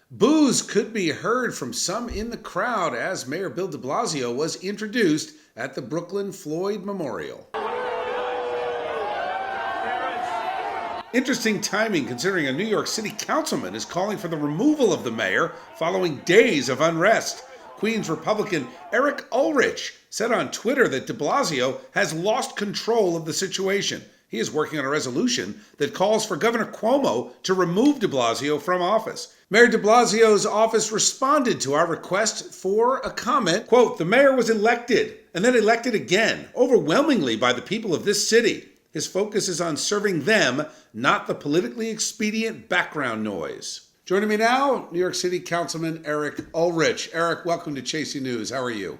Boos could be heard from some in the crowd as Mayor Bill de Blasio was introduced at the Brooklyn Floyd Memorial. Interesting timing considering a New York City councilman is calling for the removal of the mayor following days of unrest. Queens Republican Eric Ulrich said on Twitter that de Blasio has lost control of the situation. He is working on a resolution that calls for Governor Cuomo to remove de Blasio from office. Mayor de Blasio's office responded to our request for a comment. Quote, "The mayor was elected and then elected again, overwhelmingly by the people of this city. His focus is on serving them, not the politically expedient background noise." Joining me now, New York City Councilman Eric Ulrich. Eric, welcome to Chasey News. How are you?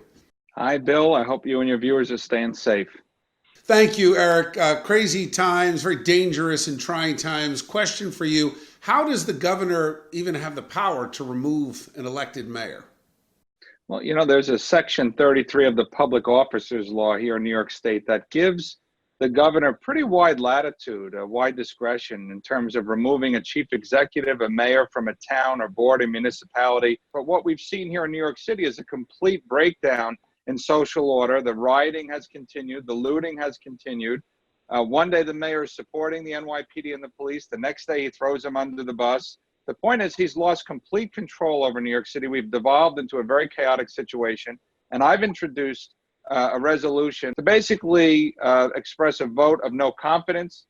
Hi, Bill. I hope you and your viewers are staying safe. Thank you, Eric. Crazy times, very dangerous and trying times. Question for you. How does the governor even have the power to remove an elected mayor? Well, there's a section 33 of the Public Officers Law here in New York State that gives the governor pretty wide latitude, wide discretion in terms of removing a chief executive, a mayor from a town or board or municipality. But what we've seen here in New York City is a complete breakdown in social order. The rioting has continued, the looting has continued. One day the mayor is supporting the NYPD and the police. The next day he throws them under the bus. The point is he's lost complete control over New York City. We've devolved into a very chaotic situation. And I've introduced a resolution to basically express a vote of no confidence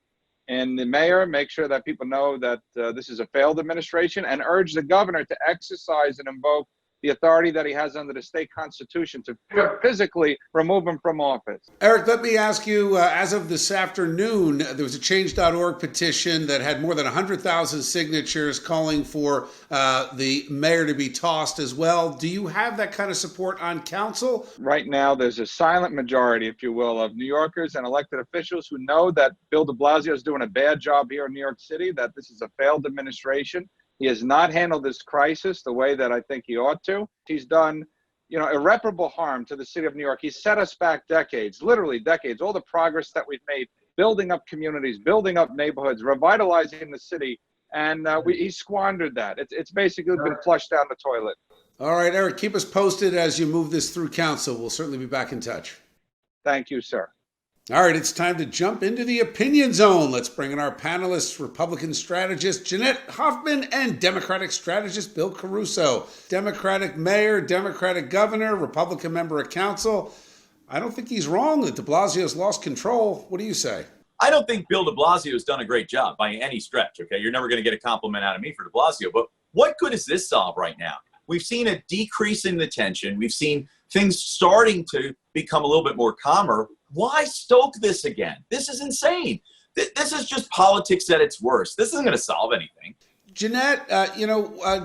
in the mayor, make sure that people know that this is a failed administration, and urge the governor to exercise and invoke the authority that he has under the state constitution to physically remove him from office. Eric, let me ask you, as of this afternoon, there was a change.org petition that had more than 100,000 signatures calling for the mayor to be tossed as well. Do you have that kind of support on council? Right now, there's a silent majority, if you will, of New Yorkers and elected officials who know that Bill de Blasio is doing a bad job here in New York City, that this is a failed administration. He has not handled this crisis the way that I think he ought to. He's done, irreparable harm to the city of New York. He's set us back decades, literally decades. All the progress that we've made, building up communities, building up neighborhoods, revitalizing the city, and he squandered that. It's basically been flushed down the toilet. All right, Eric, keep us posted as you move this through council. We'll certainly be back in touch. Thank you, sir. All right, it's time to jump into the opinion zone. Let's bring in our panelists, Republican strategist Jeanette Hoffman and Democratic strategist Bill Caruso. Democratic mayor, Democratic governor, Republican member of council. I don't think he's wrong that de Blasio's lost control. What do you say? I don't think Bill de Blasio has done a great job by any stretch, okay? You're never going to get a compliment out of me for de Blasio, but what good does this solve right now? We've seen a decrease in the tension. We've seen things starting to become a little bit more calmer. Why stoke this again? This is insane. This is just politics at its worst. This isn't going to solve anything. Jeanette,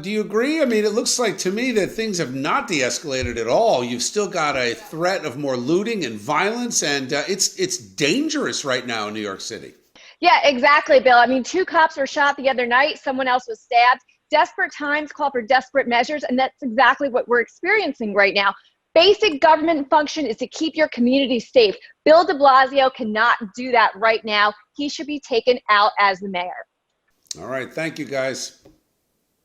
do you agree? I mean, it looks like to me that things have not de-escalated at all. You've still got a threat of more looting and violence, and it's dangerous right now in New York City. Yeah, exactly, Bill. I mean, 2 cops were shot the other night. Someone else was stabbed. Desperate times call for desperate measures, and that's exactly what we're experiencing right now. Basic government function is to keep your community safe. Bill de Blasio cannot do that right now. He should be taken out as the mayor. All right. Thank you, guys.